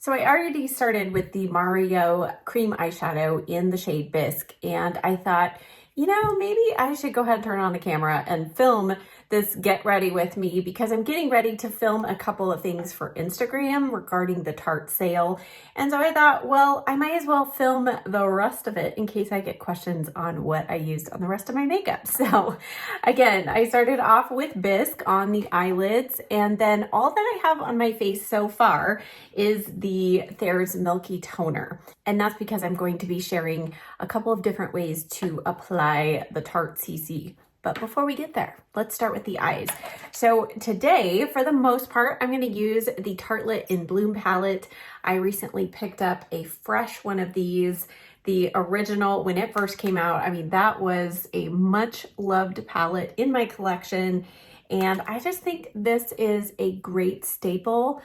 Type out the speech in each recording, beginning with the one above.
So I already started with the Mario cream eyeshadow in the shade Bisque, and I thought, maybe I should go ahead and turn on the camera and film this get ready with me because I'm getting ready to film a couple of things for Instagram regarding the Tarte sale. And so I thought, well, I might as well film the rest of it in case I get questions on what I used on the rest of my makeup. So again, I started off with Bisque on the eyelids, and then all that I have on my face so far is the Thayer's Milky Toner. And that's because I'm going to be sharing a couple of different ways to apply the Tarte CC. But before we get there, let's start with the eyes. So today, for the most part, I'm going to use the Tartelette in Bloom palette. I recently picked up a fresh one of these. The original, when it first came out, I mean, that was a much loved palette in my collection. And I just think this is a great staple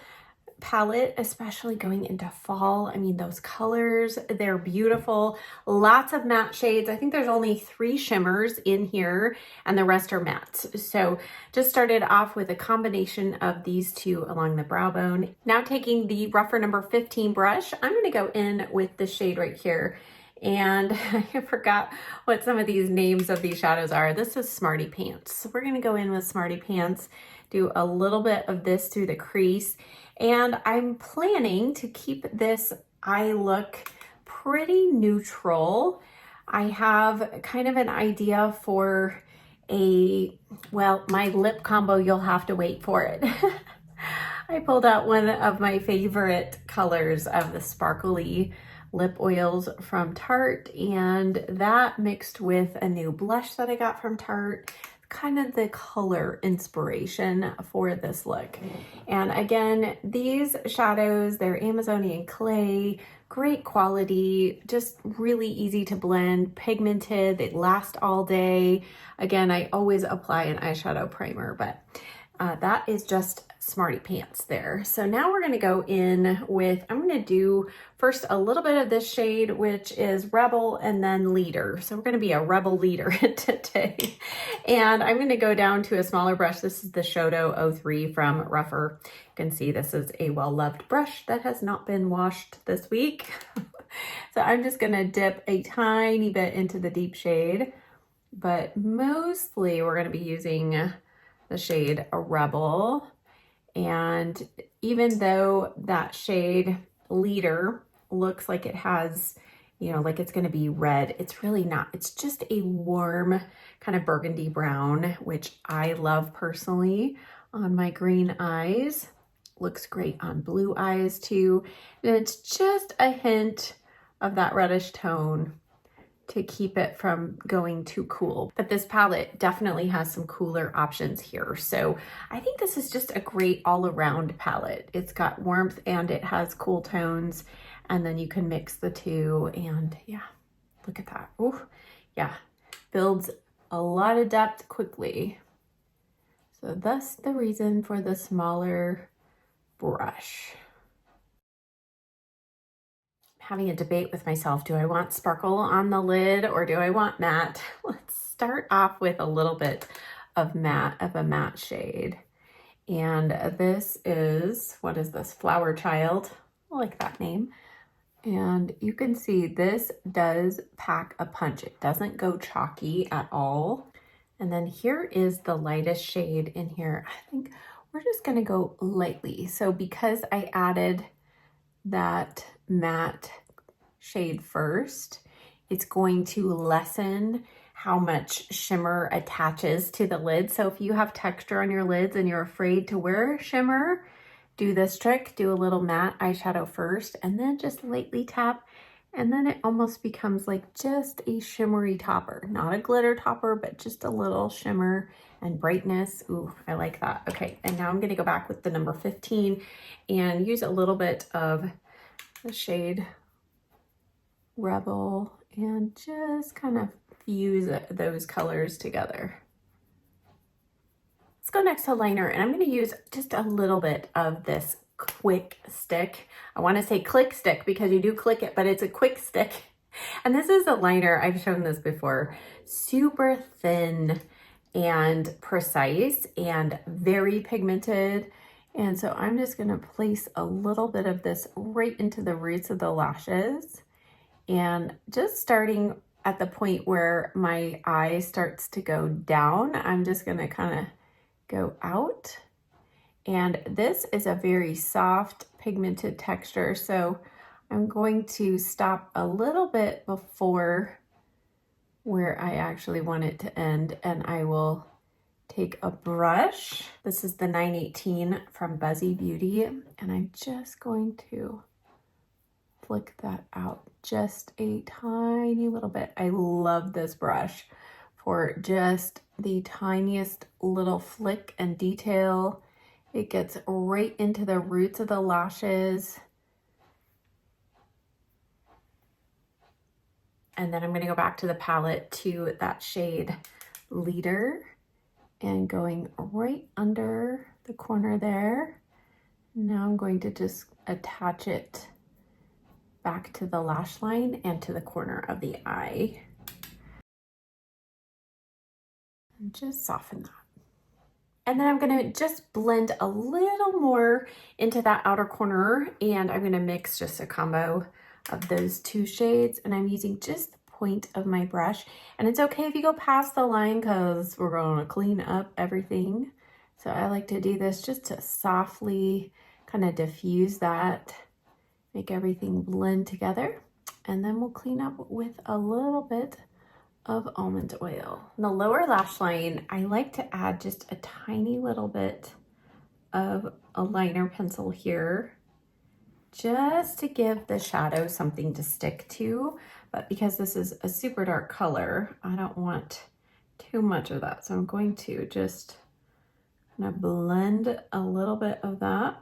palette, especially going into fall. I mean, those colors, they're beautiful. Lots of matte shades. I think there's only 3 shimmers in here and the rest are mattes. So just started off with a combination of these two along the brow bone. Now taking the rougher number 15 brush, I'm going to go in with the shade right here. And I forgot what some of these names of these shadows are. This is Smarty Pants. So we're going to go in with Smarty Pants, do a little bit of this through the crease. And I'm planning to keep this eye look pretty neutral. I have kind of an idea for my lip combo. You'll have to wait for it. I pulled out one of my favorite colors of the sparkly lip oils from Tarte, and that mixed with a new blush that I got from Tarte, kind of the color inspiration for this look. And again, these shadows, they're Amazonian clay, great quality, just really easy to blend, pigmented, they last all day. Again, I always apply an eyeshadow primer, but that is just Smarty Pants there. So now we're going to go in with, I'm going to do first a little bit of this shade, which is Rebel, and then Leader. So we're going to be a Rebel Leader today. And I'm going to go down to a smaller brush. This is the Shodo 03 from Rougher. You can see this is a well-loved brush that has not been washed this week. So I'm just going to dip a tiny bit into the deep shade, but mostly we're going to be using the shade Rebel. And even though that shade Leader looks like it has, like it's going to be red, it's really not. It's just a warm kind of burgundy brown, which I love personally on my green eyes. Looks great on blue eyes too. And it's just a hint of that reddish tone to keep it from going too cool. But this palette definitely has some cooler options here. So I think this is just a great all-around palette. It's got warmth and it has cool tones, and then you can mix the two, and yeah, look at that. Oh, yeah, builds a lot of depth quickly. So that's the reason for the smaller brush. Having a debate with myself. Do I want sparkle on the lid or do I want matte? Let's start off with a little bit of a matte shade. And this is, what is this? Flower Child. I like that name. And you can see this does pack a punch. It doesn't go chalky at all. And then here is the lightest shade in here. I think we're just gonna go lightly. So because I added that matte shade first, it's going to lessen how much shimmer attaches to the lid. So if you have texture on your lids and you're afraid to wear shimmer, do this trick. Do a little matte eyeshadow first and then just lightly tap, and then it almost becomes like just a shimmery topper. Not a glitter topper, but just a little shimmer and brightness. Ooh, I like that. Okay, and now I'm gonna go back with the number 15 and use a little bit of the shade Rebel and just kind of fuse those colors together. Let's go next to liner, and I'm going to use just a little bit of this quick stick. I want to say click stick because you do click it, but it's a quick stick. And this is a liner, I've shown this before, super thin and precise and very pigmented. And so I'm just gonna place a little bit of this right into the roots of the lashes, and just starting at the point where my eye starts to go down, I'm just gonna kind of go out. And this is a very soft pigmented texture, so I'm going to stop a little bit before where I actually want it to end, and I will take a brush. This is the 918 from Buzzy Beauty, and I'm just going to flick that out just a tiny little bit. I love this brush for just the tiniest little flick and detail. It gets right into the roots of the lashes. And then I'm gonna go back to the palette to that shade Leader and going right under the corner there. Now I'm going to just attach it back to the lash line and to the corner of the eye. And just soften that. And then I'm gonna just blend a little more into that outer corner, and I'm gonna mix just a combo of those two shades, and I'm using just the point of my brush. And it's okay if you go past the line because we're gonna clean up everything. So I like to do this just to softly kind of diffuse that, make everything blend together. And then we'll clean up with a little bit of almond oil. In the lower lash line, I like to add just a tiny little bit of a liner pencil here, just to give the shadow something to stick to. But because this is a super dark color, I don't want too much of that. So I'm going to just kind of blend a little bit of that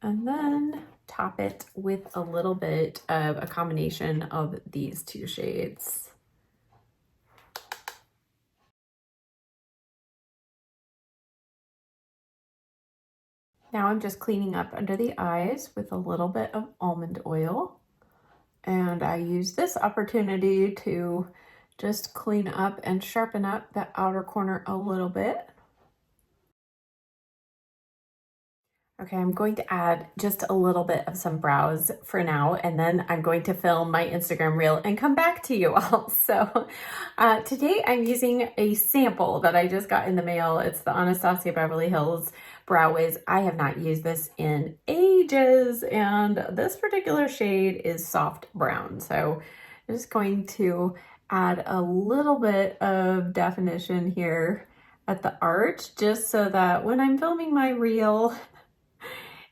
and then top it with a little bit of a combination of these two shades. Now I'm just cleaning up under the eyes with a little bit of almond oil. And I use this opportunity to just clean up and sharpen up the outer corner a little bit. Okay, I'm going to add just a little bit of some brows for now, and then I'm going to film my Instagram reel and come back to you all. So today I'm using a sample that I just got in the mail. It's the Anastasia Beverly Hills Brow Wiz. I have not used this in ages, and this particular shade is soft brown. So I'm just going to add a little bit of definition here at the arch, just so that when I'm filming my reel,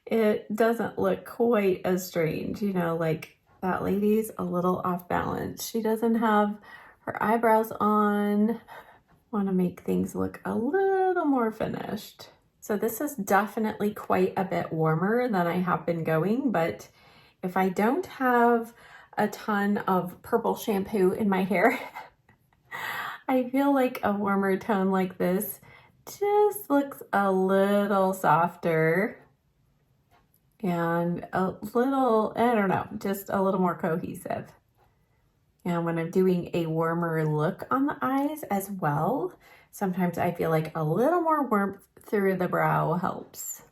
it doesn't look quite as strange, you know, like that lady's a little off balance. She doesn't have her eyebrows on. Want to make things look a little more finished. So this is definitely quite a bit warmer than I have been going, but if I don't have a ton of purple shampoo in my hair, I feel like a warmer tone like this just looks a little softer and a little, I don't know, just a little more cohesive. And when I'm doing a warmer look on the eyes as well, sometimes I feel like a little more warmth through the brow helps.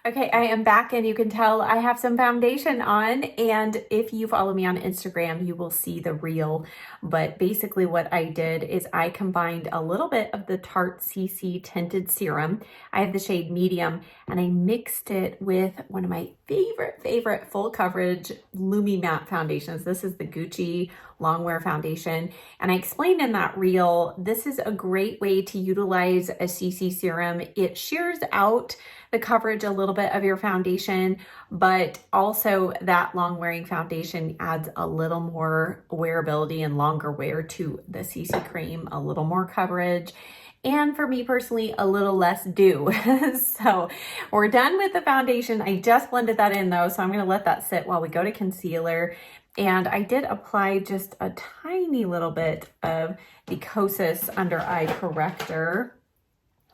Okay, I am back, and you can tell I have some foundation on, and if you follow me on Instagram, you will see the reel. But basically what I did is I combined a little bit of the Tarte CC Tinted Serum. I have the shade Medium, and I mixed it with one of my favorite full coverage Lumi Matte foundations. This is the Gucci Longwear foundation. And I explained in that reel, this is a great way to utilize a CC serum. It shears out the coverage a little bit of your foundation, but also that long wearing foundation adds a little more wearability and longer wear to the CC cream, a little more coverage, and for me personally, a little less dew. So we're done with the foundation. I just blended that in though, so I'm gonna let that sit while we go to concealer. And I did apply just a tiny little bit of the Kosas Under Eye Corrector,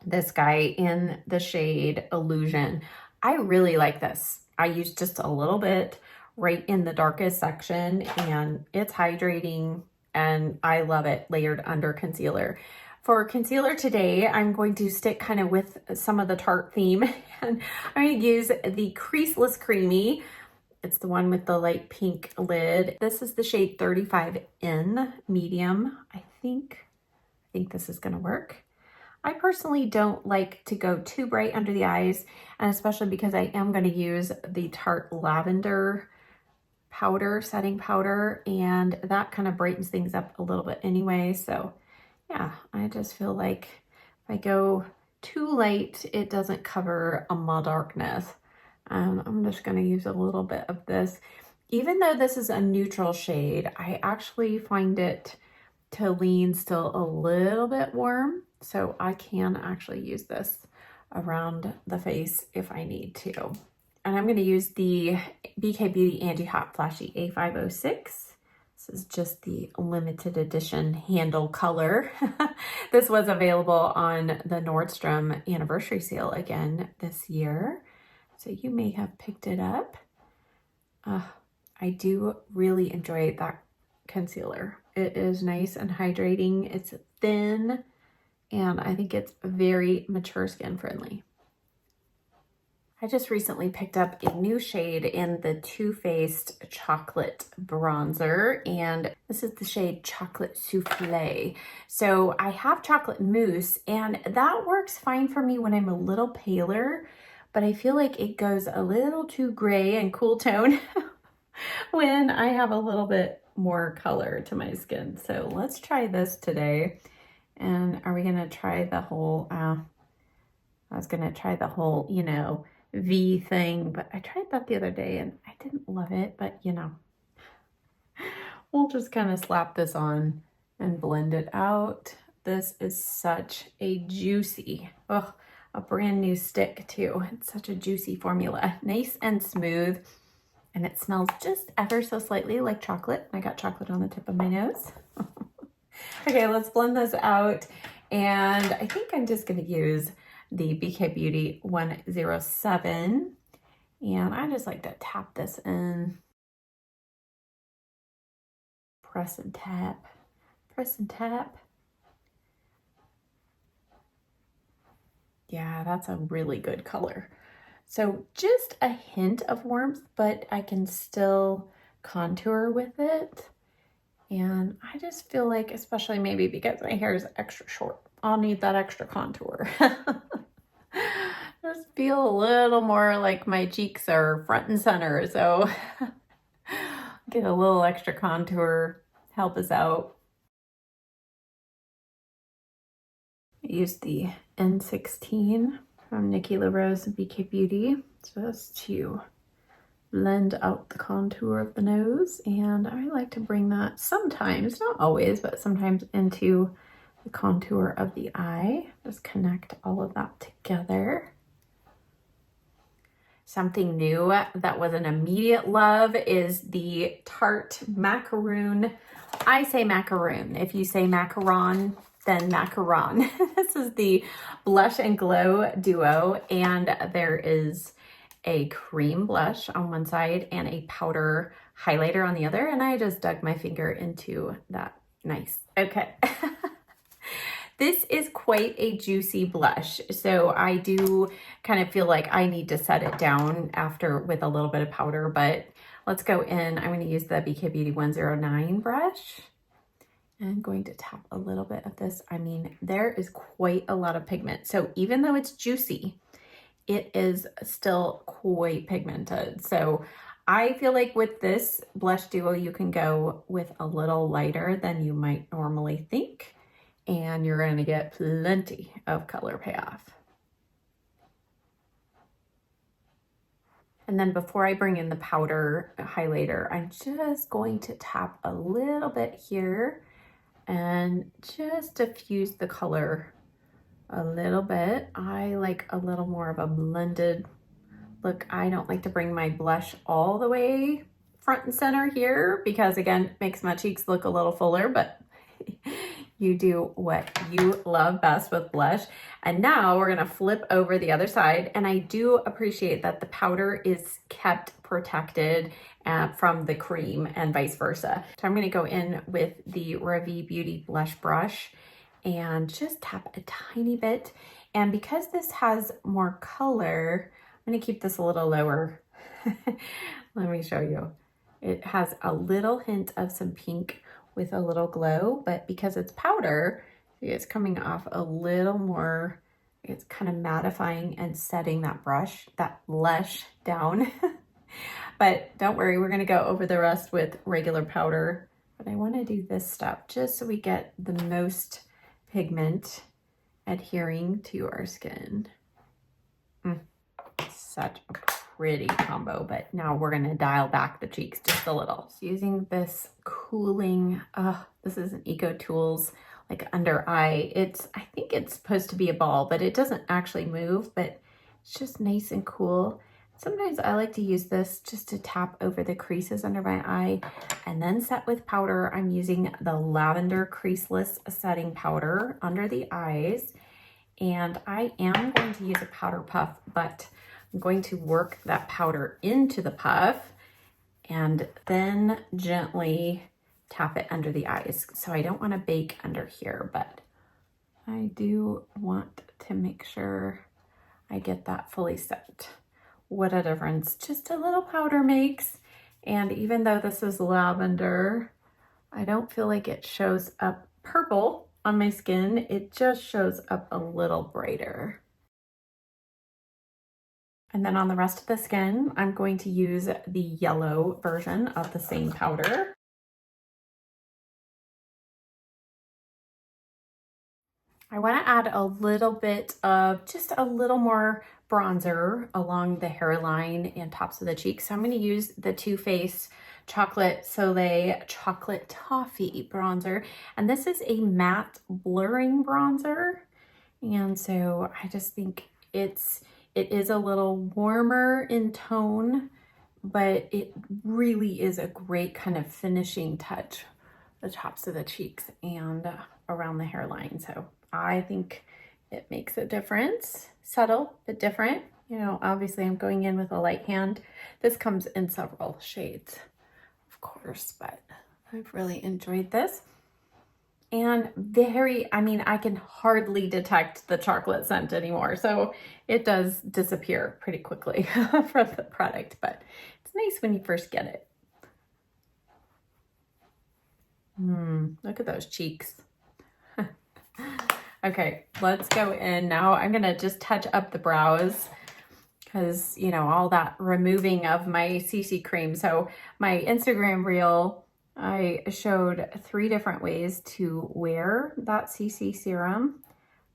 this guy in the shade Illusion. I really like this. I used just a little bit right in the darkest section, and it's hydrating, and I love it layered under concealer. For concealer today, I'm going to stick kind of with some of the Tarte theme, and I'm going to use the Creaseless Creamy. It's the one with the light pink lid. This is the shade 35N medium. I think this is going to work. I personally don't like to go too bright under the eyes, and especially because I am going to use the Tarte Lavender powder, setting powder, and that kind of brightens things up a little bit anyway. So yeah, I just feel like if I go too light, it doesn't cover my darkness. I'm just going to use a little bit of this. Even though this is a neutral shade, I actually find it to lean still a little bit warm. So I can actually use this around the face if I need to. And I'm going to use the BK Beauty Anti-Hot Flashy A506. This is just the limited edition handle color. This was available on the Nordstrom anniversary sale again this year, so you may have picked it up. I do really enjoy that concealer. It is nice and hydrating. It's thin, and I think it's very mature skin friendly. I just recently picked up a new shade in the Too Faced Chocolate Bronzer, and this is the shade Chocolate Souffle. So I have chocolate mousse, and that works fine for me when I'm a little paler, but I feel like it goes a little too gray and cool tone when I have a little bit more color to my skin. So let's try this today. And are we gonna try the whole, I was gonna try the whole, you know, V thing, but I tried that the other day and I didn't love it, but you know, we'll just kind of slap this on and blend it out. This is such a juicy, oh, a brand new stick too. It's such a juicy formula, nice and smooth, and it smells just ever so slightly like chocolate. I got chocolate on the tip of my nose. Okay, let's blend this out, and I think I'm just gonna use the BK Beauty 107, and I just like to tap this in, press and tap, press and tap. Yeah, that's a really good color. So just a hint of warmth, but I can still contour with it. And I just feel like, especially maybe because my hair is extra short, I'll need that extra contour. Just feel a little more like my cheeks are front and center. So get a little extra contour, help us out. I used the N16 from Nikki LaRose and BK Beauty just to blend out the contour of the nose, and I like to bring that sometimes, not always, but sometimes into the contour of the eye. Just connect all of that together. Something new that was an immediate love is the Tarte Macaroon. I say macaroon. If you say macaron, then macaron. This is the Blush and Glow Duo, and there is a cream blush on one side and a powder highlighter on the other, and I just dug my finger into that. Nice. Okay. This is quite a juicy blush, so I do kind of feel like I need to set it down after with a little bit of powder, but let's go in. I'm going to use the BK Beauty 109 brush. I'm going to tap a little bit of this. I mean, there is quite a lot of pigment, so even though it's juicy, it is still quite pigmented. So I feel like with this blush duo, you can go with a little lighter than you might normally think, and you're going to get plenty of color payoff. And then before I bring in the powder highlighter, I'm just going to tap a little bit here and just diffuse the color a little bit. I like a little more of a blended look. I don't like to bring my blush all the way front and center here because, again, it makes my cheeks look a little fuller, but you do what you love best with blush. And now we're gonna flip over the other side, and I do appreciate that the powder is kept protected from the cream and vice versa. So I'm gonna go in with the Revi Beauty Blush Brush, and just tap a tiny bit. And because this has more color, I'm gonna keep this a little lower. Let me show you. It has a little hint of some pink with a little glow, but because it's powder, it's coming off a little more, it's kind of mattifying and setting that blush down. But don't worry, we're gonna go over the rest with regular powder. But I wanna do this step just so we get the most pigment adhering to our skin. Such a pretty combo, but now we're gonna dial back the cheeks just a little. So using this cooling, this is an Eco Tools like under eye. I think it's supposed to be a ball, but it doesn't actually move, but it's just nice and cool. Sometimes I like to use this just to tap over the creases under my eye and then set with powder. I'm using the Lavender Creaseless Setting Powder under the eyes. And I am going to use a powder puff, but I'm going to work that powder into the puff and then gently tap it under the eyes. So I don't want to bake under here, but I do want to make sure I get that fully set. What a difference just a little powder makes. And even though this is lavender, I don't feel like it shows up purple on my skin. It just shows up a little brighter. And then on the rest of the skin, I'm going to use the yellow version of the same powder. I want to add a little bit of just a little more bronzer along the hairline and tops of the cheeks. So I'm going to use the Too Faced Chocolate Soleil Chocolate Toffee bronzer. And this is a matte blurring bronzer. And so I just think it is a little warmer in tone, but it really is a great kind of finishing touch, the tops of the cheeks and around the hairline. So I think it makes a difference. Subtle, but different. You know, obviously I'm going in with a light hand. This comes in several shades, of course, but I've really enjoyed this. And I can hardly detect the chocolate scent anymore. So it does disappear pretty quickly from the product, but it's nice when you first get it. Look at those cheeks. Okay, let's go in now. I'm gonna just touch up the brows because, you know, all that removing of my CC cream. So my Instagram reel, I showed 3 different ways to wear that CC serum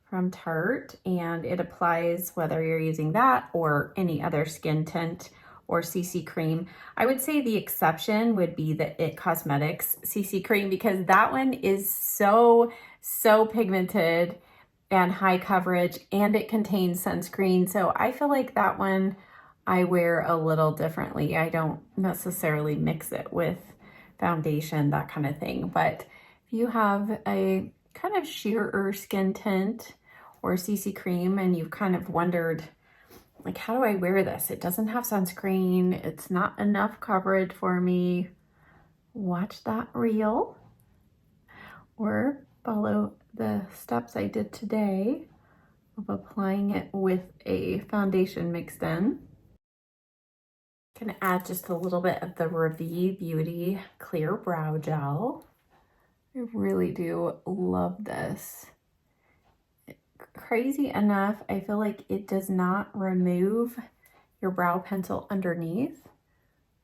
from Tarte, and it applies whether you're using that or any other skin tint or CC cream. I would say the exception would be the IT Cosmetics CC cream, because that one is so pigmented and high coverage, and it contains sunscreen. So I feel like that one I wear a little differently. I don't necessarily mix it with foundation, that kind of thing. But if you have a kind of sheerer skin tint or CC cream and you've kind of wondered, like, how do I wear this? It doesn't have sunscreen. It's not enough coverage for me. Watch that reel or follow the steps I did today of applying it with a foundation mixed in. Gonna add just a little bit of the Revie Beauty Clear Brow Gel. I really do love this. Crazy enough, I feel like it does not remove your brow pencil underneath,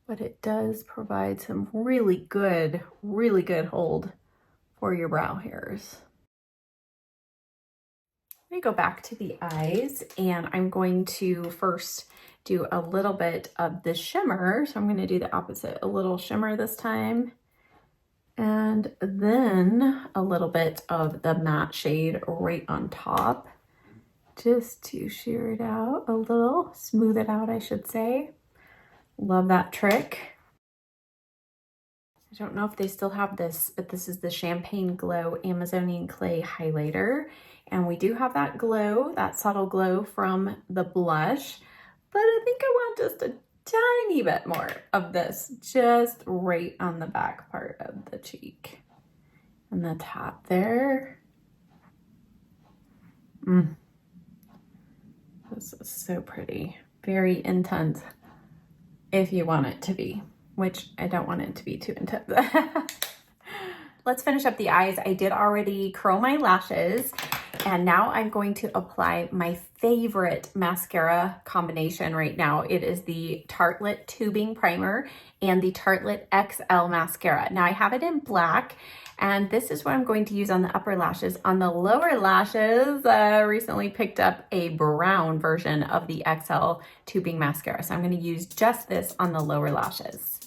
but it does provide some really good hold for your brow hairs. Let me go back to the eyes, and I'm going to first do a little bit of the shimmer. So I'm going to do the opposite, a little shimmer this time, and then a little bit of the matte shade right on top, just to sheer it out a little, smooth it out, I should say. Love that trick. I don't know if they still have this, but this is the Champagne Glow Amazonian Clay Highlighter. And we do have that glow, that subtle glow from the blush, but I think I want just a tiny bit more of this, just right on the back part of the cheek and the top there. This is so pretty. Very intense if you want it to be, which I don't want it to be too intense. Let's finish up the eyes. I did already curl my lashes, and now I'm going to apply my favorite mascara combination right now. It is the Tarte Tubing Primer and the Tarte XL Mascara. Now I have it in black, and this is what I'm going to use on the upper lashes. On the lower lashes, recently picked up a brown version of the XL Tubing Mascara. So I'm gonna use just this on the lower lashes.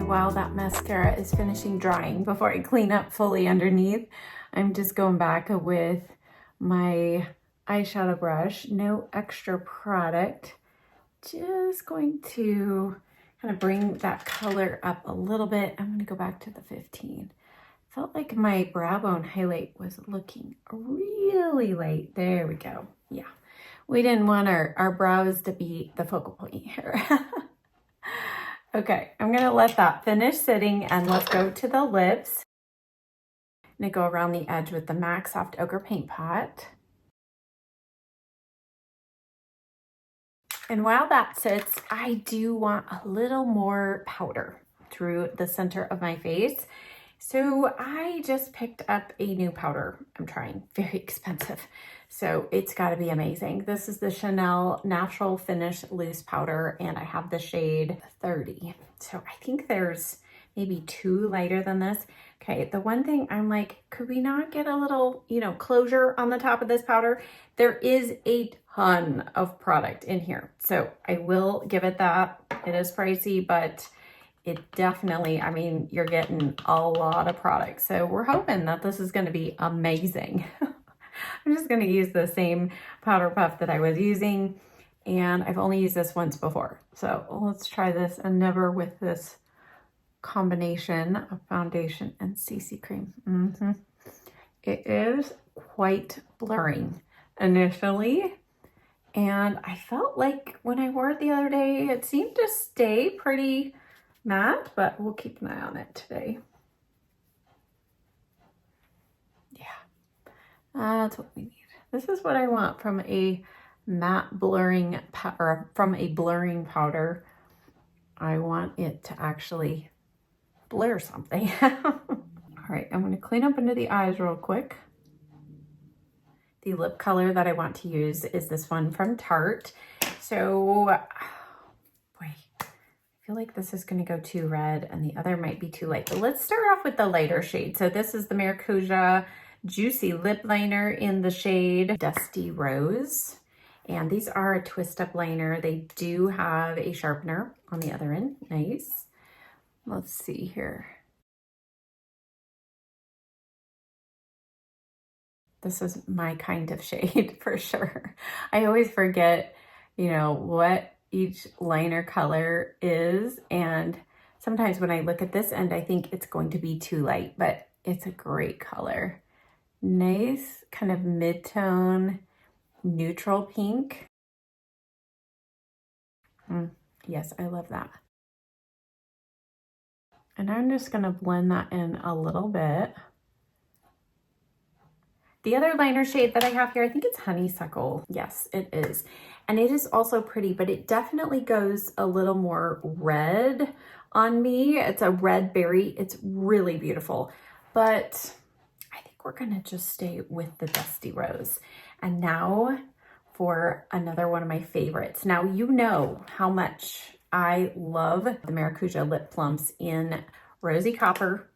While that mascara is finishing drying, before I clean up fully underneath, I'm just going back with my eyeshadow brush, no extra product. Just going to kind of bring that color up a little bit. I'm gonna go back to the 15. Felt like my brow bone highlight was looking really light. There we go. Yeah, we didn't want our brows to be the focal point here. Okay, I'm gonna let that finish sitting, and let's go to the lips. I'm gonna go around the edge with the MAC Soft Ochre Paint Pot. And while that sits, I do want a little more powder through the center of my face. So I just picked up a new powder I'm trying, very expensive. So it's gotta be amazing. This is the Chanel Natural Finish Loose Powder, and I have the shade 30. So I think there's maybe 2 lighter than this. Okay, the one thing I'm like, could we not get a little, closure on the top of this powder? There is a ton of product in here. So I will give it that. It is pricey, but it definitely, I mean, you're getting a lot of product. So we're hoping that this is gonna be amazing. I'm just gonna use the same powder puff that I was using, and I've only used this once before. So let's try this, and never with this combination of foundation and CC cream. It is quite blurring initially, and I felt like when I wore it the other day, it seemed to stay pretty matte, but we'll keep an eye on it today. Yeah, that's what we need. This is what I want from a matte blurring powder, from a blurring powder. I want it to actually blur something. All right, I'm going to clean up under the eyes real quick. The lip color that I want to use is this one from Tarte. So, boy, I feel like this is going to go too red, and the other might be too light. But let's start off with the lighter shade. So this is the Maracuja Juicy Lip Liner in the shade Dusty Rose. And these are a twist up liner. They do have a sharpener on the other end. Nice. Let's see here. This is my kind of shade for sure. I always forget, what each liner color is. And sometimes when I look at this end, I think it's going to be too light, but it's a great color. Nice kind of mid-tone, neutral pink. Yes, I love that. And I'm just gonna blend that in a little bit. The other liner shade that I have here, I think it's Honeysuckle. Yes, it is. And it is also pretty, but it definitely goes a little more red on me. It's a red berry. It's really beautiful. But I think we're gonna just stay with the Dusty Rose. And now for another one of my favorites. Now, you know how much I love the Maracuja Lip Plumps in Rosy Copper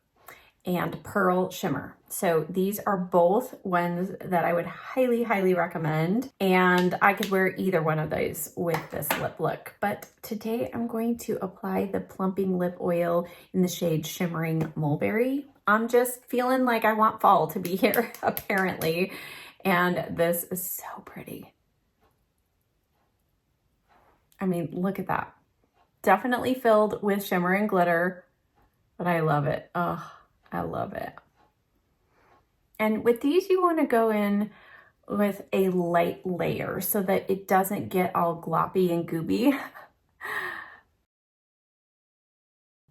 and Pearl Shimmer. So these are both ones that I would highly, highly recommend. And I could wear either one of those with this lip look. But today I'm going to apply the Plumping Lip Oil in the shade Shimmering Mulberry. I'm just feeling like I want fall to be here, apparently. And this is so pretty. I mean, look at that. Definitely filled with shimmer and glitter, but I love it. Oh, I love it. And with these, you want to go in with a light layer so that it doesn't get all gloppy and gooby.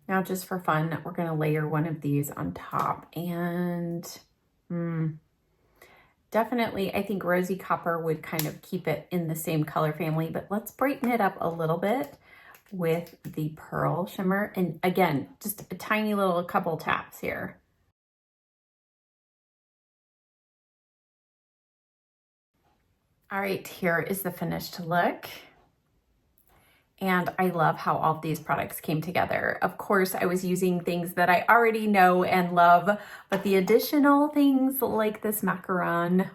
Now, just for fun, we're gonna layer one of these on top, and definitely, I think Rosy Copper would kind of keep it in the same color family, but let's brighten it up a little bit with the Pearl Shimmer. And again, just a tiny little couple taps here. All right, here is the finished look. And I love how all of these products came together. Of course, I was using things that I already know and love, but the additional things like this macaron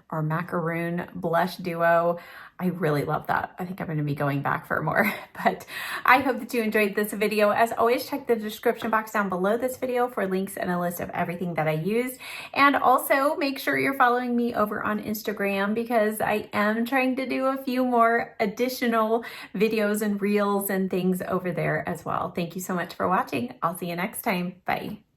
blush duo, I really love that. I think I'm gonna be going back for more, but I hope that you enjoyed this video. As always, check the description box down below this video for links and a list of everything that I used. And also make sure you're following me over on Instagram because I am trying to do a few more additional videos and reels and things over there as well. Thank you so much for watching. I'll see you next time. Bye.